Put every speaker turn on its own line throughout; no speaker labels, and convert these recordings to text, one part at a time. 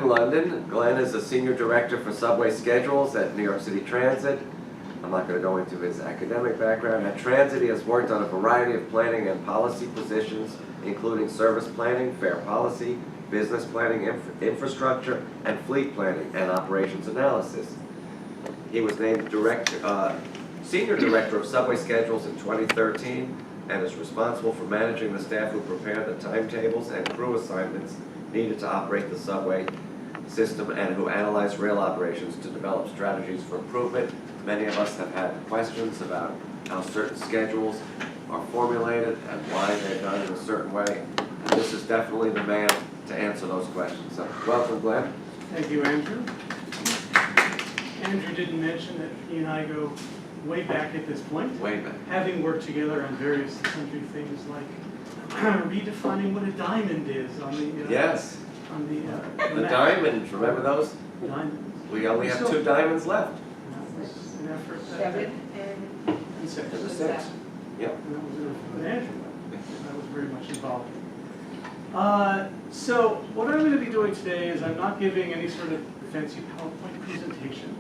London. Glenn is a Senior Director for Subway Schedules at New York City Transit. I'm not going to go into his academic background. At Transit, he has worked on a variety of planning and policy positions, including service planning, fare policy, business planning, infrastructure, and fleet planning, and operations analysis. He was named Senior Director of Subway Schedules in 2013 and is responsible for managing the staff who prepare the timetables and crew assignments needed to operate the subway system and who analyze rail operations to develop strategies for improvement. Many of us have had questions about how certain schedules are formulated and why they're done in a certain way. This is definitely the man to answer those questions. So, welcome, Glenn.
Thank you, Andrew. Andrew didn't mention that he and I go way back at this point.
Way back.
Having worked together on various country things like redefining what a diamond is on the
Yes.
on the
The
map.
diamonds, remember those?
Diamonds.
We only have 2 diamonds left.
That was an effort that
Seven
and six.
To the
And
6. Yep.
that was an Andrew. I was very much involved. So what I'm going to be doing today is I'm not giving any sort of fancy PowerPoint presentation.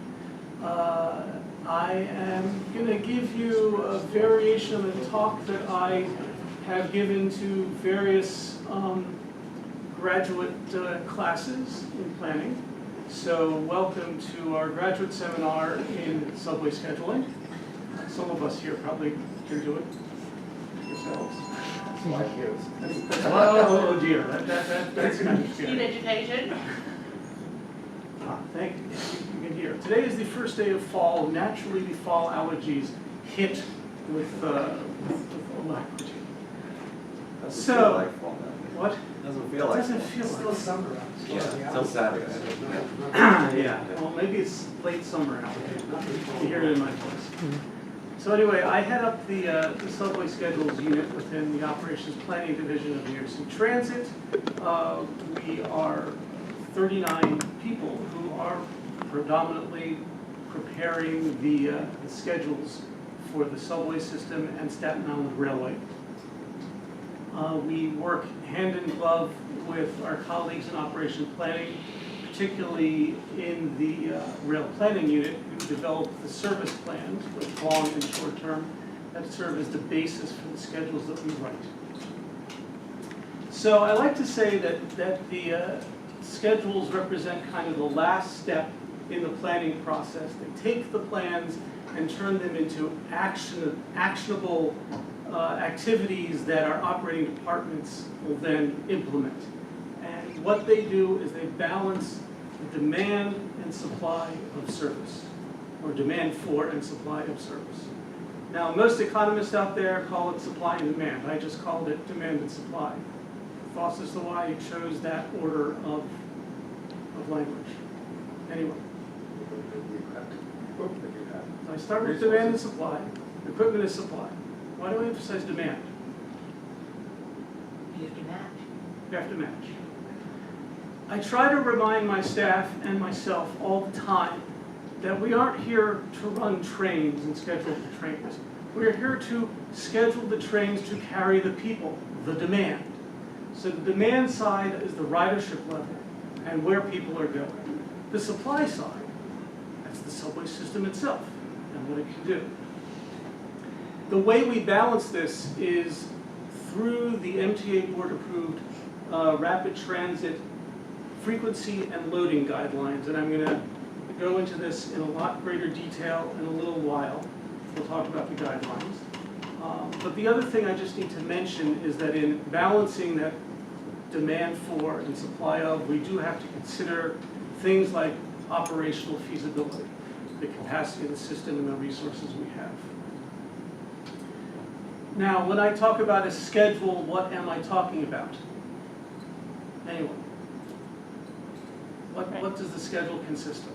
I am going to give you a variation of a talk that I have given to various graduate classes in planning. So welcome to our graduate seminar in subway scheduling. Some of us here probably can do it yourselves. Oh dear, that's kind of
Student
scary.
education.
Thank you. You can hear. Today is the first day of fall. Naturally, the fall allergies hit with alacrity.
Doesn't
So-
feel like fall now.
What?
Doesn't feel
It
like
doesn't
fall.
feel like
summer.
Yeah, till Saturday.
Yeah, well, maybe it's late summer now. You hear it in my voice. So anyway, I head up the subway schedules unit within the operations planning division of New York City Transit. We are 39 people who are predominantly preparing the schedules for the subway system and Staten Island Railway. We work hand in glove with our colleagues in operation planning, particularly in the rail planning unit, who develop the service plans, both long and short term, that serve as the basis for the schedules that we write. So I like to say that the schedules represent kind of the last step in the planning process. They take the plans and turn them into actionable activities that our operating departments will then implement. And what they do is they balance the demand and supply of service, or demand for and supply of service. Now, most economists out there call it supply and demand. I just called it demand and supply. Thoughts as to why you chose that order of language. Anyway, I start with demand and supply. Equipment is supply. Why do I emphasize demand?
You have to match.
You have to match. I try to remind my staff and myself all the time that we aren't here to run trains and schedule the trains. We're here to schedule the trains to carry the people, the demand. So the demand side is the ridership level and where people are going. The supply side, that's the subway system itself and what it can do. The way we balance this is through the MTA board-approved rapid transit frequency and loading guidelines, and I'm going to go into this in a lot greater detail in a little while. We'll talk about the guidelines. But the other thing I just need to mention is that in balancing that demand for and supply of, we do have to consider things like operational feasibility, the capacity of the system and the resources we have. Now, when I talk about a schedule, what am I talking about? Anyone? What does the schedule consist of?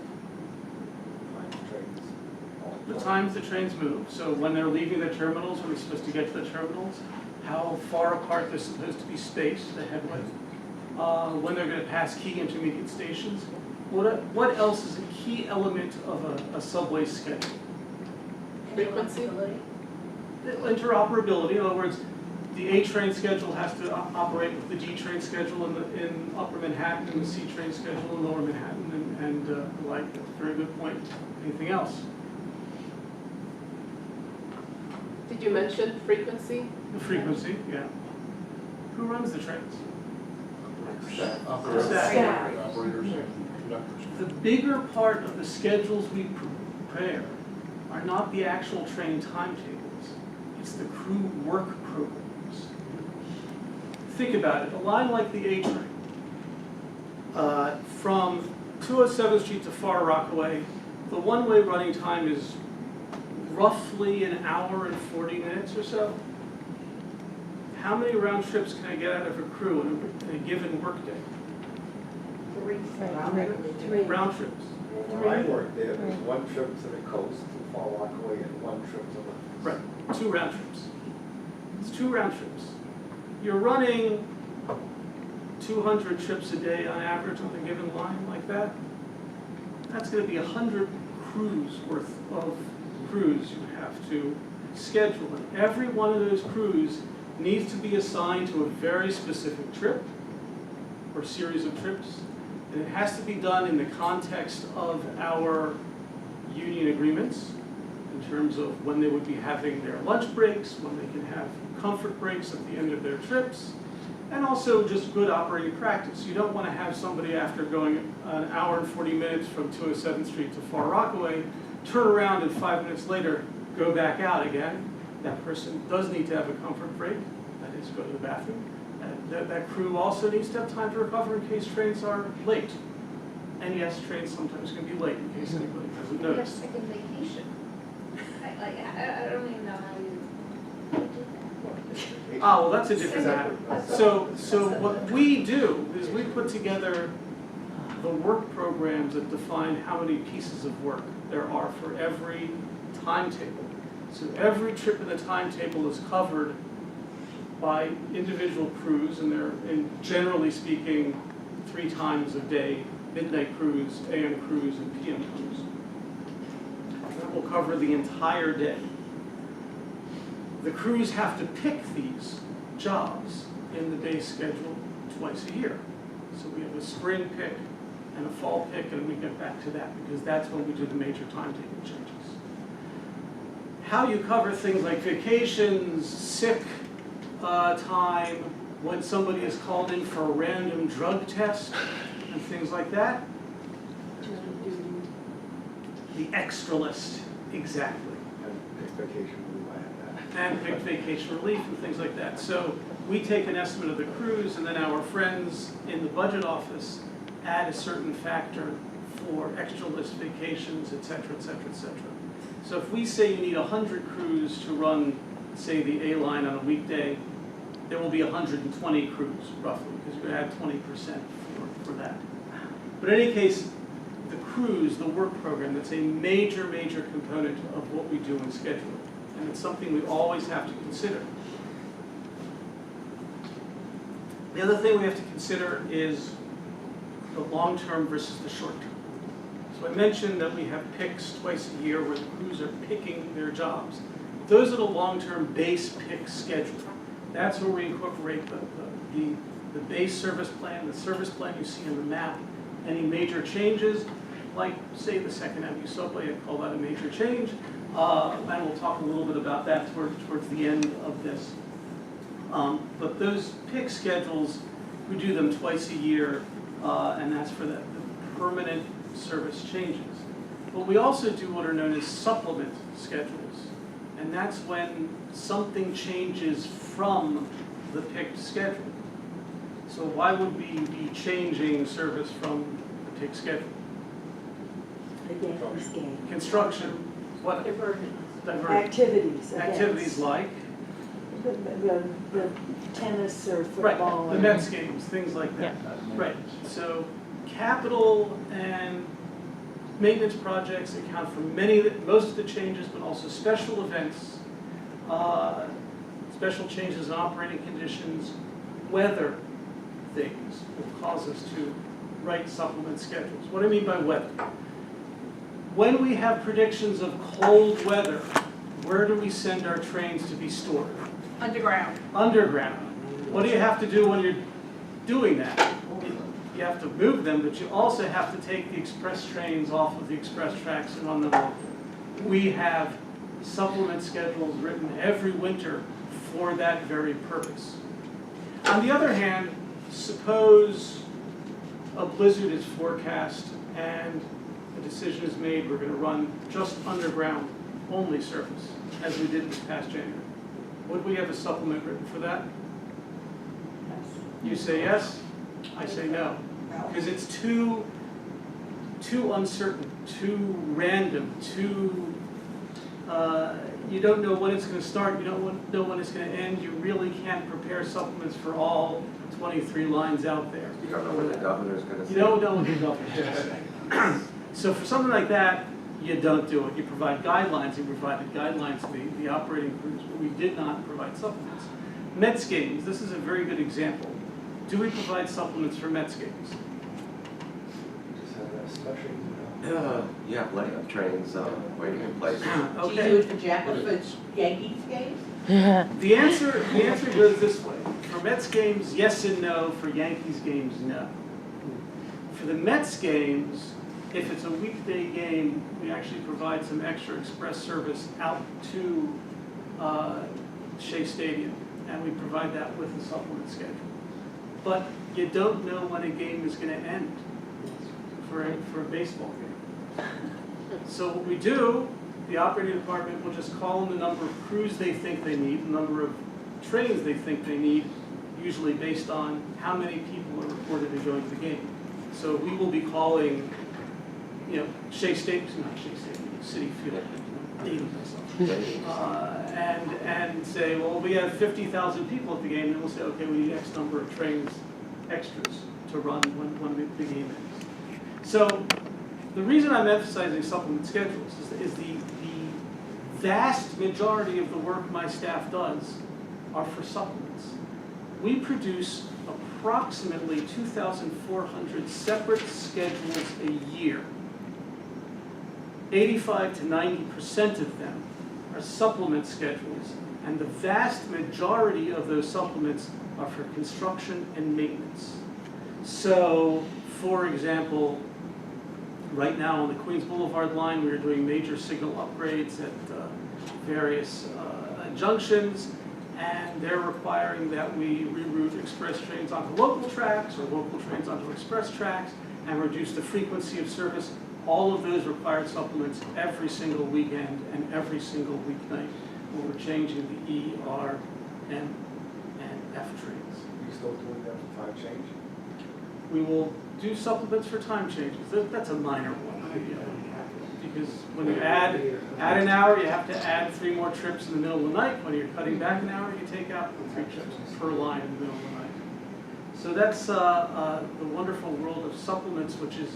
The times the trains move, so when they're leaving the terminals, when they're supposed to get to the terminals, how far apart they're supposed to be spaced, the headway, when they're going to pass key intermediate stations. What else is a key element of a subway schedule?
Frequency.
Interoperability, in other words, The A train schedule has to operate with the G train schedule in Upper Manhattan and the C train schedule in Lower Manhattan and the like. That's a very good point. Anything else?
Did you mention frequency?
The frequency, yeah. Who runs the trains?
Staff.
Operators.
The bigger part of the schedules we prepare are not the actual train timetables. It's the crew work programs. Think about it, a line like the A train, from 207th Street to Far Rockaway, the one-way running time is roughly an hour and 40 minutes or so. How many round trips can I get out of a crew in a given workday?
3.
Round trips.
When I worked there, there was one trip to the coast, to Far Rockaway, and one trip to the.
Right, 2 round trips. It's 2 round trips. You're running 200 trips a day on average on a given line like that. That's going to be 100 crews worth of crews you have to schedule. And every one of those crews needs to be assigned to a very specific trip or series of trips. And it has to be done in the context of our union agreements in terms of when they would be having their lunch breaks, when they can have comfort breaks at the end of their trips, and also just good operating practice. You don't want to have somebody after going an hour and 40 minutes from 207th Street to Far Rockaway, turn around and 5 minutes later go back out again. That person does need to have a comfort break, that is, go to the bathroom. And that crew also needs to have time to recover in case trains are late. And yes, trains sometimes can be late in case anybody hasn't
We have
noticed.
second vacation. I don't even know how you do that.
Ah, well, that's a different matter. So what we do is we put together the work programs that define how many pieces of work there are for every timetable. So every trip in the timetable is covered by individual crews, and they're, generally speaking, 3 times a day: midnight crews, AM crews, and PM crews. That will cover the entire day. The crews have to pick these jobs in the day schedule twice a year. So we have a spring pick and a fall pick, and we get back to that because that's when we do the major timetable changes. How you cover things like vacations, sick time, when somebody is called in for a random drug test, and things like that. The extra list, exactly.
And vacation leave, I had that.
And picked vacation relief and things like that. So we take an estimate of the crews, and then our friends in the budget office add a certain factor for extra list vacations, et cetera, et cetera, et cetera. So if we say you need 100 crews to run, say, the A line on a weekday, there will be 120 crews, roughly, because you add 20% for that. But in any case, the crews, the work program, that's a major, major component of what we do in scheduling. And it's something we always have to consider. The other thing we have to consider is the long-term versus the short-term. So I mentioned that we have picks twice a year where the crews are picking their jobs. Those are the long-term base pick schedule. That's where we incorporate the base service plan, the service plan you see on the map. Any major changes, like say the Second Avenue subway, I'd call that a major change. And we'll talk a little bit about that towards the end of this. But those pick schedules, we do them twice a year, and that's for the permanent service changes. But we also do what are known as supplement schedules. And that's when something changes from the picked schedule. So why would we be changing service from the picked schedule? Construction, what?
Divergence.
Activities
Activities.
like?
The tennis or
Right,
football.
the Mets games, things like that. Right, so capital and maintenance projects account for most of the changes, but also special events, special changes in operating conditions, weather things will cause us to write supplement schedules. What do I mean by weather? When we have predictions of cold weather, where do we send our trains to be stored?
Underground.
underground. What do you have to do when you're doing that? You have to move them, but you also have to take the express trains off of the express tracks and run them local. We have supplement schedules written every winter for that very purpose. On the other hand, suppose a blizzard is forecast and a decision is made, we're going to run just underground only service, as we did this past January. Would we have a supplement written for that? You say yes, I say no. Because it's too uncertain, too random, too, you don't know when it's going to start, you don't know when it's going to end, you really can't prepare supplements for all 23 lines out there.
You don't know what the governor's gonna say.
You don't know what the governor's going to say. So for something like that, you don't do it. You provide guidelines, you provided guidelines to the operating crews, but we did not provide supplements. Mets games, this is a very good example. Do we provide supplements for Mets games?
Just have that special,
You have layup trains waiting in place.
Do you do
Okay.
it for Yankees games?
The answer goes this way. For Mets games, yes and no. For Yankees games, no. For the Mets games, if it's a weekday game, we actually provide some extra express service out to Shea Stadium, and we provide that with the supplement schedule. But you don't know when a game is going to end for a baseball game. So what we do, the operating department will just call in the number of crews they think they need, the number of trains they think they need, usually based on how many people are reported to going to the game. So we will be calling, Shea Stadium, not Shea Stadium, City Field, dating myself. And say, well, we have 50,000 people at the game, and we'll say, okay, we need X number of trains extras to run when the game ends. So the reason I'm emphasizing supplement schedules is the vast majority of the work my staff does are for supplements. We produce approximately 2,400 separate schedules a year. 85 to 90% of them are supplement schedules, and the vast majority of those supplements are for construction and maintenance. So, for example, right now on the Queens Boulevard line, we are doing major signal upgrades at various junctions, and they're requiring that we reroute express trains onto local tracks or local trains onto express tracks and reduce the frequency of service. All of those required supplements every single weekend and every single weeknight when we're changing the E, R, M, and F trains.
you still doing that for time change?
We will do supplements for time changes. That's a minor one. Because when you add an hour, you have to add 3 more trips in the middle of the night. When you're cutting back an hour, you take out 3 trips per line in the middle of the night. So that's the wonderful world of supplements, which is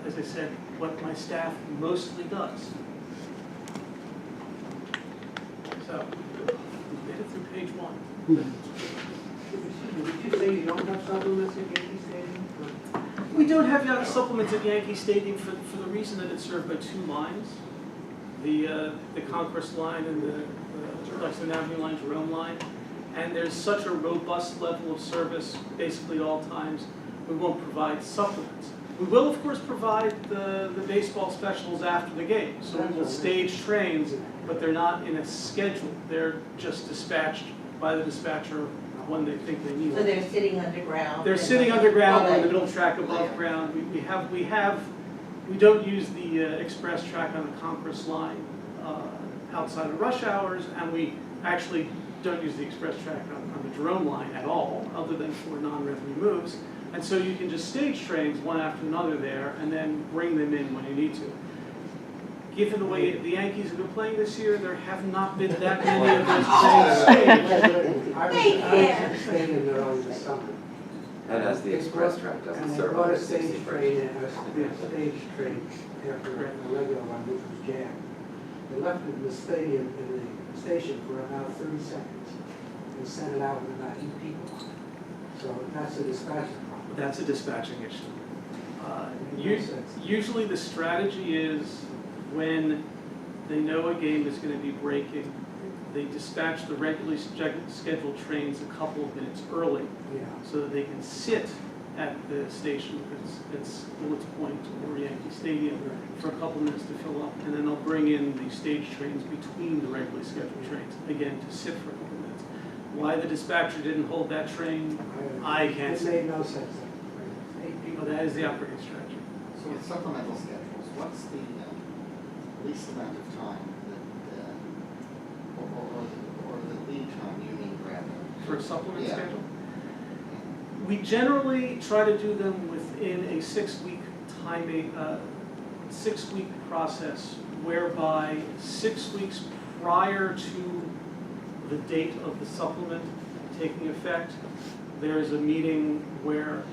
as I said, what my staff mostly does. So, we made it through page 1.
Did you say you don't have supplements at Yankee Stadium?
We don't have supplements at Yankee Stadium for the reason that it's served by 2 lines. The Concourse line and the Lexington Avenue line, Jerome line. And there's such a robust level of service basically at all times, we won't provide supplements. We will, of course, provide the baseball specials after the game. So we will stage trains, but they're not in a schedule. They're just dispatched by the dispatcher when they think they need
So
it.
they're sitting underground?
They're sitting underground on the middle track above ground. We don't use the express track on the Concourse line outside of rush hours, and we actually don't use the express track on the Jerome line at all, other than for non-revenue moves. And so you can just stage trains one after another there, and then bring them in when you need to. Given the way the Yankees have been playing this year, there have not been that many of those trains staged.
I was at the stadium there over the summer.
And as the express track doesn't
And they
serve
brought
on
a
the 60
stage
bridge.
train in, a stage train after the regular one, which was jammed. They left it in the stadium, in the station for about 30 seconds and sent it out with about 8 people on it. So that's a dispatching problem.
That's a dispatching issue.
Makes sense.
Usually the strategy is when they know a game is going to be breaking, they dispatch the regularly scheduled trains a couple of minutes early
Yeah.
so that they can sit at the station, it's Willets Point or Yankee Stadium, for a couple minutes to fill up, and then they'll bring in the stage trains between the regularly scheduled trains, again, to sit for a couple minutes. Why the dispatcher didn't hold that train, I can't
It
say.
made no sense.
But that is the operating strategy.
So with supplemental schedules, what's the least amount of time that, or the lead time you need rather?
For a supplement
Yeah.
schedule? We generally try to do them within a 6-week timing, 6-week process, whereby 6 weeks prior to the date of the supplement taking effect, there is a meeting where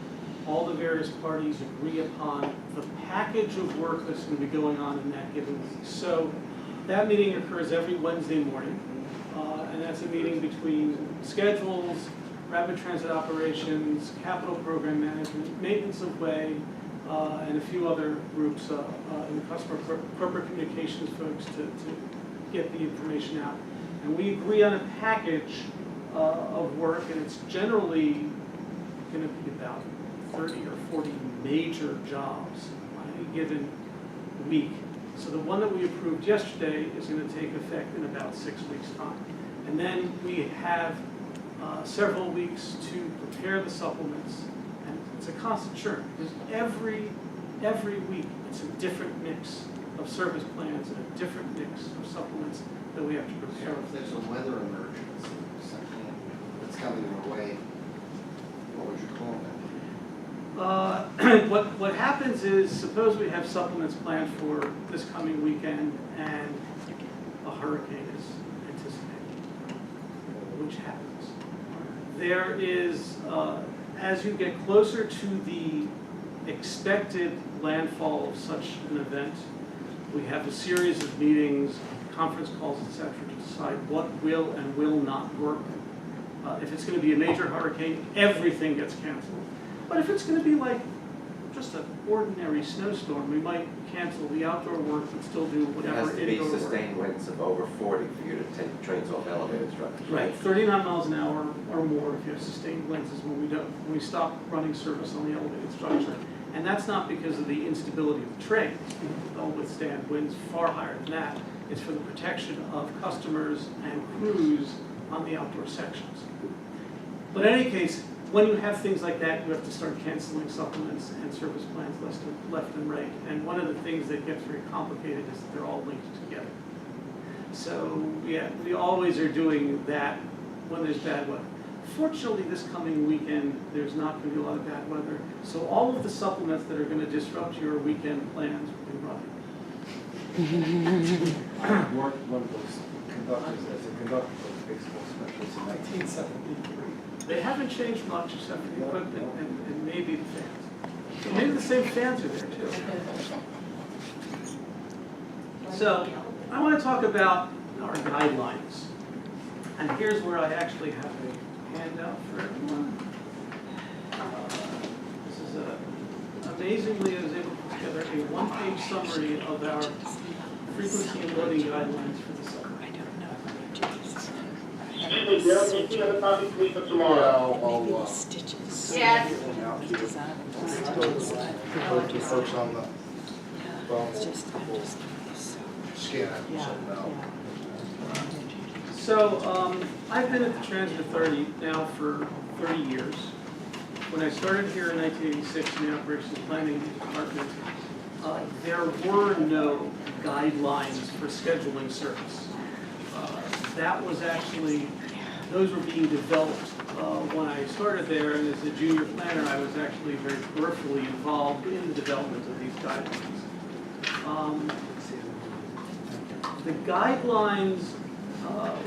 all the various parties agree upon the package of work that's going to be going on in that given week. So that meeting occurs every Wednesday morning, and that's a meeting between schedules, rapid transit operations, capital program management, maintenance of way, and a few other groups in the customer corporate communications folks to get the information out. And we agree on a package of work, and it's generally going to be about 30 or 40 major jobs on any given week. So the one that we approved yesterday is going to take effect in about 6 weeks' time. And then we have several weeks to prepare the supplements, and it's a constant churn, because every week it's a different mix of service plans and a different mix of supplements that we have to
So
prepare.
if there's a weather emergency, something that's coming your way, what would you call that?
What happens is, suppose we have supplements planned for this coming weekend and a hurricane is anticipated, which happens. There is, as you get closer to the expected landfall of such an event, we have a series of meetings, conference calls, etc., to decide what will and will not work. If it's going to be a major hurricane, everything gets canceled. But if it's going to be like just an ordinary snowstorm, we might cancel the outdoor work and still do
It
whatever
has to be
indoor work.
sustained winds of over 40 for you to take trains off elevated structures.
Right, 39 miles an hour or more if you have sustained winds is when we stop running service on the elevated structure. And that's not because of the instability of the trains. They'll withstand winds far higher than that. It's for the protection of customers and crews on the outdoor sections. But in any case, when you have things like that, you have to start canceling supplements and service plans left and right. And one of the things that gets very complicated is that they're all linked together. So yeah, we always are doing that when there's bad weather. Fortunately, this coming weekend, there's not going to be a lot of bad weather. So all of the supplements that are going to disrupt your weekend plans will be running.
I worked one of those conductors as a conductor for the baseball specials in 1973.
They haven't changed much except for the equipment and maybe the fans. So maybe the same fans are there too. So I want to talk about our guidelines. And here's where I actually have a handout for everyone. This is amazingly, I was able to put together a one-page summary of our frequency and loading guidelines for the summer.
Excuse me, Bill, can you have a copy, please, for tomorrow?
Yes.
Folks on the phone, scan it, send it out.
So I've been at the Transit Authority now for 30 years. When I started here in 1986 in the Operations Planning Department, there were no guidelines for scheduling service. That was actually, those were being developed when I started there, and as a junior planner, I was actually very peripherally involved in the development of these guidelines. The guidelines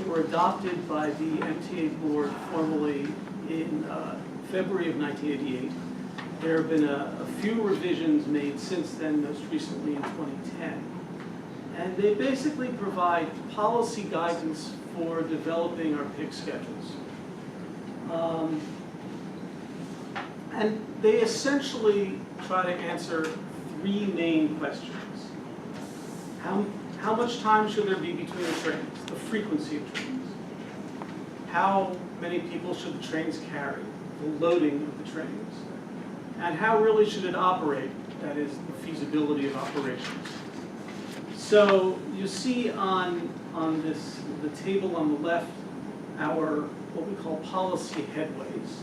were adopted by the MTA board formally in February of 1988. There have been a few revisions made since then, most recently in 2010. And they basically provide policy guidance for developing our PIC schedules. And they essentially try to answer three main questions. How much time should there be between the trains? The frequency of trains. how many people should the trains carry, the loading of the trains, and how really should it operate, that is, the feasibility of operations. So you see on the table on the left, our what we call policy headways.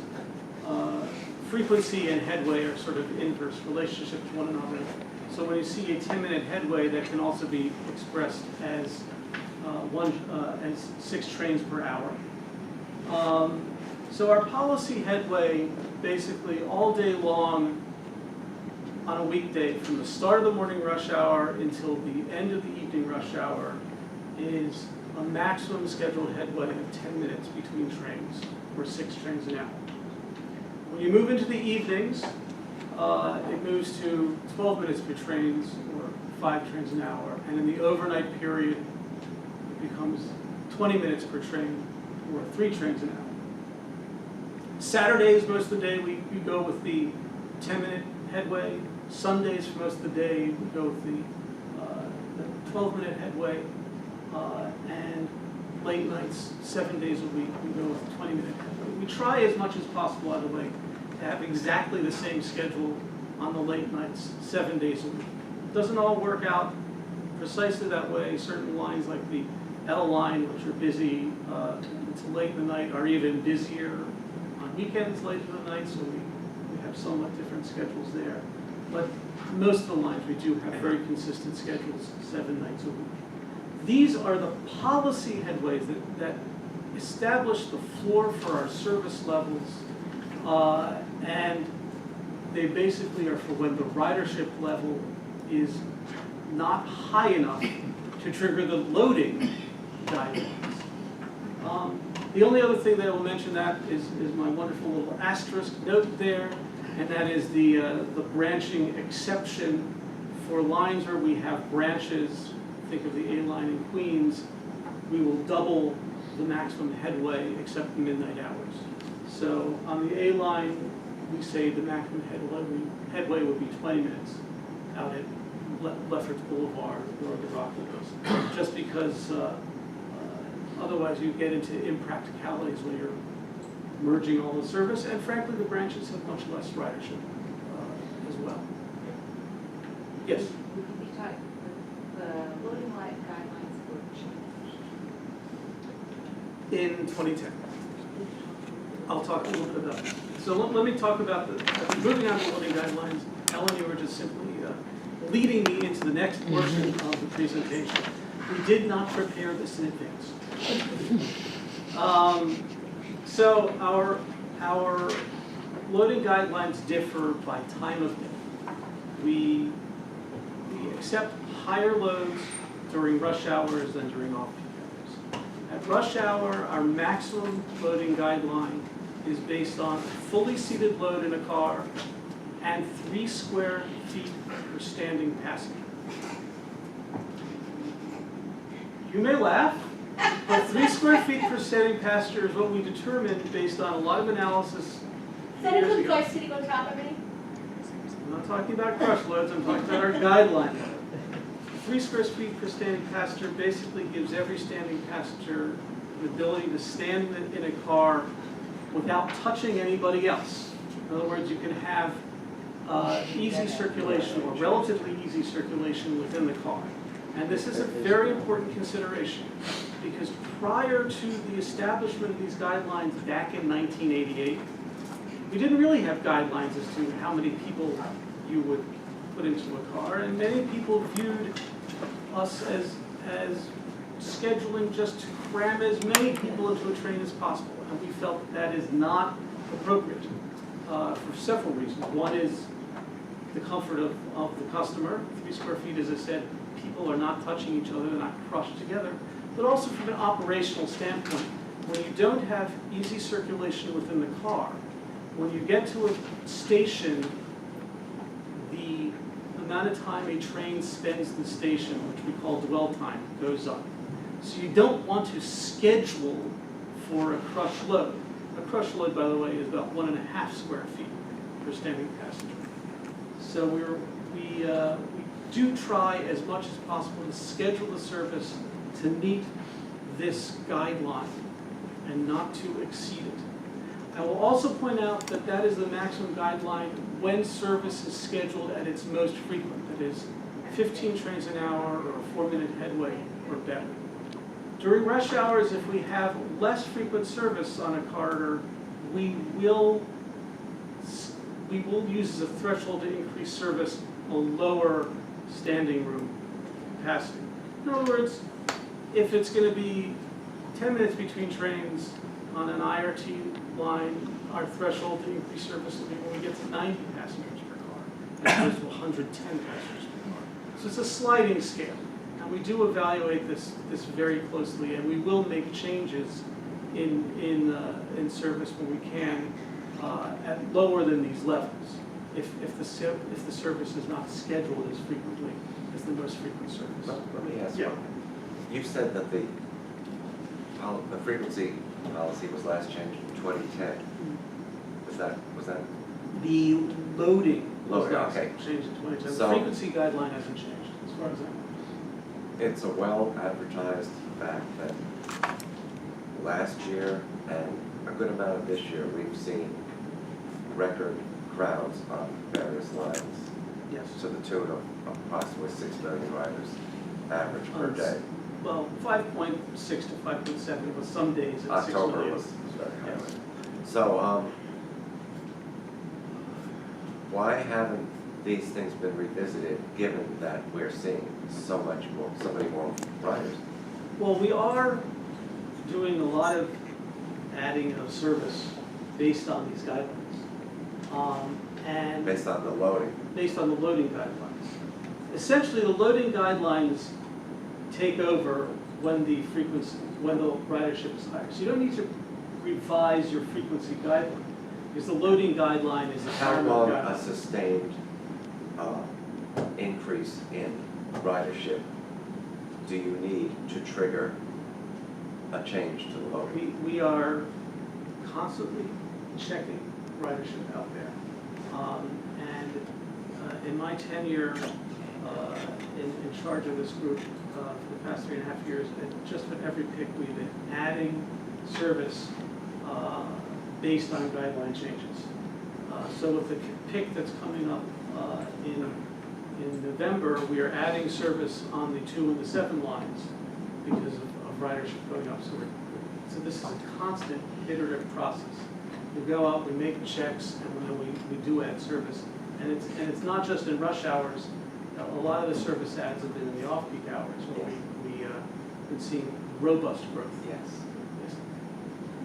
Frequency and headway are sort of inverse relationship to one another. So when you see a 10-minute headway, that can also be expressed as as 6 trains per hour. So our policy headway, basically all day long on a weekday, from the start of the morning rush hour until the end of the evening rush hour, is a maximum scheduled headway of 10 minutes between trains, or 6 trains an hour. When you move into the evenings, it moves to 12 minutes per trains, or 5 trains an hour, and in the overnight period, it becomes 20 minutes per train, or 3 trains an hour. Saturdays, most of the day, we go with the 10-minute headway. Sundays, for most of the day, we go with the 12-minute headway. And late nights, 7 days a week, we go with a 20-minute headway. We try as much as possible, by the way, to have exactly the same schedule on the late nights, 7 days a week. It doesn't all work out precisely that way. Certain lines like the L line, which are busy until late in the night, are even busier on weekends late in the night, so we have somewhat different schedules there. But most of the lines, we do have very consistent schedules, 7 nights a week. These are the policy headways that establish the floor for our service levels, and they basically are for when the ridership level is not high enough to trigger the loading guidelines. The only other thing that I will mention that is my wonderful little asterisk note there, and that is the branching exception for lines where we have branches. Think of the A line in Queens. We will double the maximum headway except the midnight hours. So on the A line, we say the maximum headway would be 20 minutes out at Lefferts Boulevard or the Rockaways, just because otherwise you get into impracticalities when you're merging all the service, and frankly, the branches have much less ridership as well. Yes?
The loading light guidelines were changed.
In 2010. I'll talk a little bit about that. So let me talk about moving on to loading guidelines. Ellen, you were just simply leading me into the next portion of the presentation. We did not prepare this in advance. So our loading guidelines differ by time of day. We accept higher loads during rush hours than during off-peak hours. At rush hour, our maximum loading guideline is based on fully seated load in a car and 3 square feet per standing passenger. You may laugh, but 3 square feet per standing passenger is what we determined based on a lot of analysis.
Is that include guys sitting on top of me?
I'm not talking about crush loads, I'm talking about our guideline. 3 square feet per standing passenger basically gives every standing passenger the ability to stand in a car without touching anybody else. In other words, you can have easy circulation or relatively easy circulation within the car. And this is a very important consideration because prior to the establishment of these guidelines back in 1988, we didn't really have guidelines as to how many people you would put into a car, and many people viewed us as scheduling just to cram as many people into a train as possible, and we felt that is not appropriate for several reasons. One is the comfort of the customer. 3 square feet, as I said, people are not touching each other, they're not crushed together, but also from an operational standpoint, when you don't have easy circulation within the car, when you get to a station, the amount of time a train spends in the station, which we call dwell time, goes up. So you don't want to schedule for a crush load. A crush load, by the way, is about 1.5 square feet per standing passenger. So we do try as much as possible to schedule the service to meet this guideline. and not to exceed it. I will also point out that that is the maximum guideline when service is scheduled at its most frequent, that is 15 trains an hour or a 4-minute headway or better. During rush hours, if we have less frequent service on a corridor, we will use as a threshold to increase service a lower standing room capacity. In other words, if it's going to be 10 minutes between trains on an IRT line, our threshold to increase service will be when we get to 90 passengers per car, as opposed to 110 passengers per car. So it's a sliding scale, and we do evaluate this very closely, and we will make changes in service when we can at lower than these levels, if the service is not scheduled as frequently as the most frequent service.
Let me ask
Yeah.
you, you said that the frequency policy was last changed in 2010. Was that?
The loading was
Loading,
last
okay.
changed in 2010. The
So-
frequency guideline hasn't changed, as far as I know.
It's a well-advertised fact that last year and a good amount of this year, we've seen record crowds on various lines
Yes.
to the tune of approximately 6 million riders average per day.
Well, 5.6 to 5.7, but some days it's 6
October
million.
was very high.
Yes.
So, why haven't these things been revisited, given that we're seeing so many more riders?
Well, we are doing a lot of adding of service based on these guidelines. And
Based on the loading?
based on the loading guidelines. Essentially, the loading guidelines take over when the ridership is higher. So you don't need to revise your frequency guideline, because the loading guideline is a
How
primary
long a
guideline.
sustained increase in ridership do you need to trigger a change to the loading?
We are constantly checking ridership out there. In my tenure in charge of this group for the past 3.5 years, at just about every pick, we've been adding service based on guideline changes. So with the pick that's coming up in November, we are adding service on the 2 and the 7 lines because of ridership going up. So this is a constant iterative process. We go out, we make checks, and then we do add service. And it's not just in rush hours. A lot of the service adds have been in the off-peak hours where we've been seeing robust growth.
Yes.
Yes.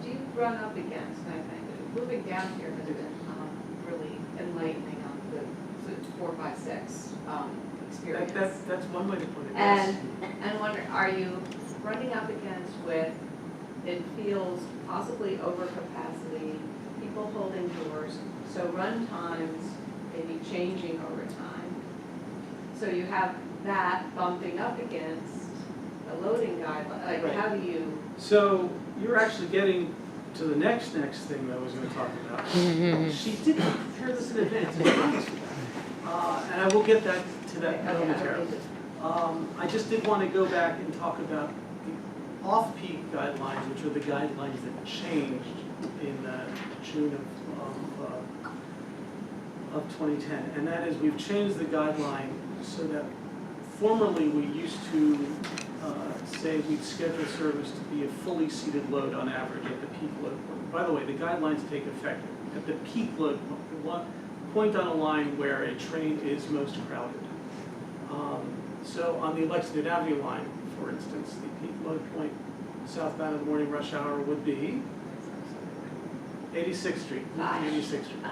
Do you run up against, I think, moving down here has been really enlightening on the 4, 5, 6 experience.
That's one way to put it.
And,
Yes.
and wonder, are you running up against with, it feels possibly overcapacity, people holding doors, so run times maybe changing over time. So you have that bumping up against the loading guideline, like
Right.
how do you?
So you're actually getting to the next thing that I was going to talk about. She did prepare this in advance, to be honest with you. And I will get to that momentarily. I just did want to go back and talk about the off-peak guidelines, which are the guidelines that changed in June of 2010. And that is, we've changed the guideline so that formerly we used to say we'd schedule service to be a fully seated load on average at the peak load point. By the way, the guidelines take effect at the peak load point, the point on a line where a train is most crowded. So on the Lexington Avenue line, for instance, the peak load point southbound of the morning rush hour would be 86th Street, 86th Street.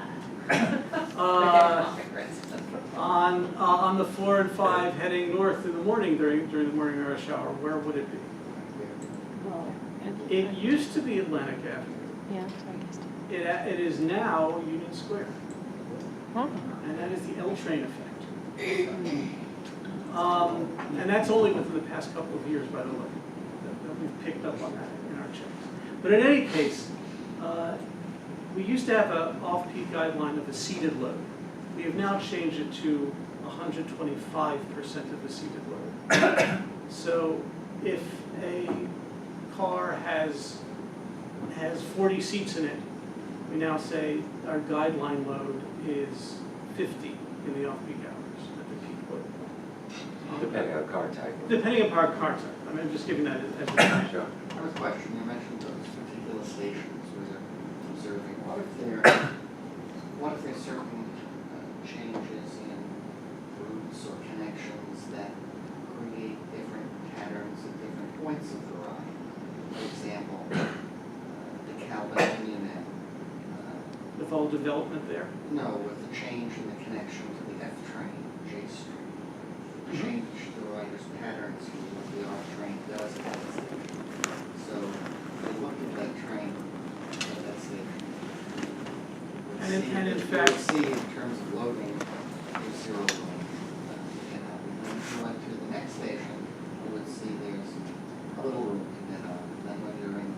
On the 4 and 5 heading north in the morning during the morning rush hour, where would it be?
Well,
It used to be Atlantic Avenue.
Yeah, sorry.
It is now Union Square,
Huh?
and that is the L train effect. And that's only within the past couple of years, by the way, that we've picked up on that in our checks. But in any case, we used to have an off-peak guideline of a seated load. We have now changed it to 125% of the seated load. So if a car has has 40 seats in it, we now say our guideline load is 50 in the off-peak hours at the peak load.
Depending on car type.
Depending upon car type. I mean, I'm just giving that as a
Sure.
I have a question, you mentioned those particular stations where they're observing, what if there's certain changes in routes or connections that create different patterns at different points of the ride? For example, the Calvinian and,
with all development there.
no, with the change in the connection to the F train, J Street. Change the rider's patterns from what the R train does at that station. So they look at that train at that station.
And in
You
fact-
would see in terms of loading, there's zero loading. When you went to the next station, you would see there's a little room to get on. Then when you're in,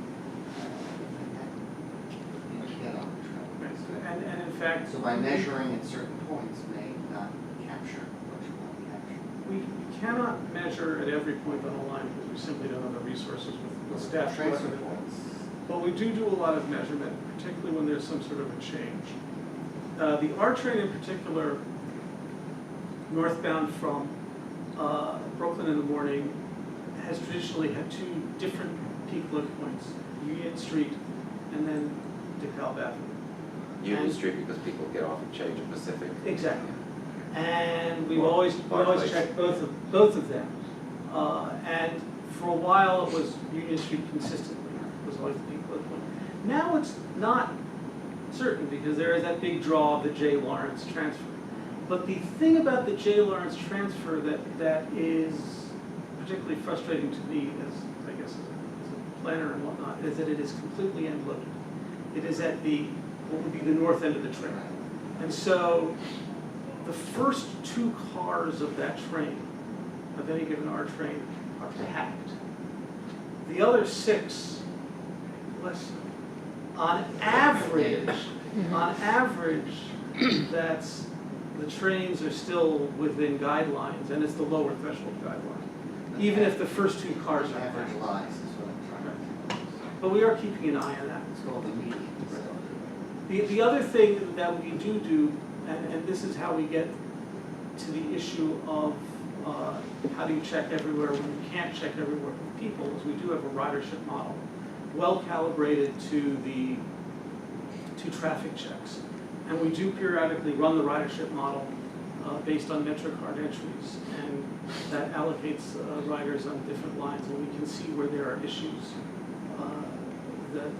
you get on the train.
And in fact,
So by measuring at certain points may not capture what you want to capture.
we cannot measure at every point on the line because we simply don't have the resources with staff.
Transfer points.
But we do a lot of measurement, particularly when there's some sort of a change. The R train in particular, northbound from Brooklyn in the morning, has traditionally had two different peak load points, Union Street and then DeKalb Avenue.
Union
And-
Street because people get off and change at Pacific.
Exactly. And we've
Or
always
Barclays.
checked both of them. And for a while, it was Union Street consistently, was always the peak load point. Now it's not certain because there is that big draw of the J. Lawrence transfer. But the thing about the J. Lawrence transfer that is particularly frustrating to me as, I guess, as a planner and whatnot, is that it is completely end loaded. It is at what would be the north end of the train. And so the first two cars of that train, of any given R train, are packed. The other six, less so. On average, that's, the trains are still within guidelines, and it's the lower threshold guideline, even if the first two cars are
Average
packed.
lies is what I'm trying to say.
But we are keeping an eye on that.
It's called the median.
The other thing that we do, and this is how we get to the issue of how do you check everywhere when you can't check everywhere with people, is we do have a ridership model, well calibrated to traffic checks. And we do periodically run the ridership model based on MetroCard entries, and that allocates riders on different lines, and we can see where there are issues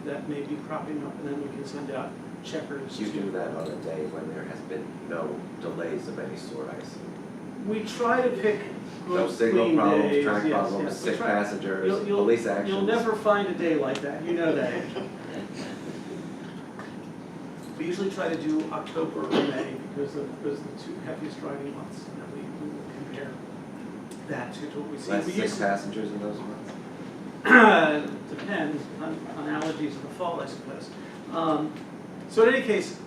that may be cropping up, and then we can send out checkers.
You
to-
do that on a day when there has been no delays of any sort, I assume.
We try to pick
No
good,
signal
clean
problems,
days.
track
Yes,
problems,
yes. We
sick
try-
passengers,
you'll-
police actions.
You'll never find a day like that, you know that, Angel. We usually try to do October or May because those are the two heaviest driving months, and then we will compare that to what we see.
Less
We
sick
used to-
passengers in those months?
Depends on allergies in the fall, I suppose. So in any case,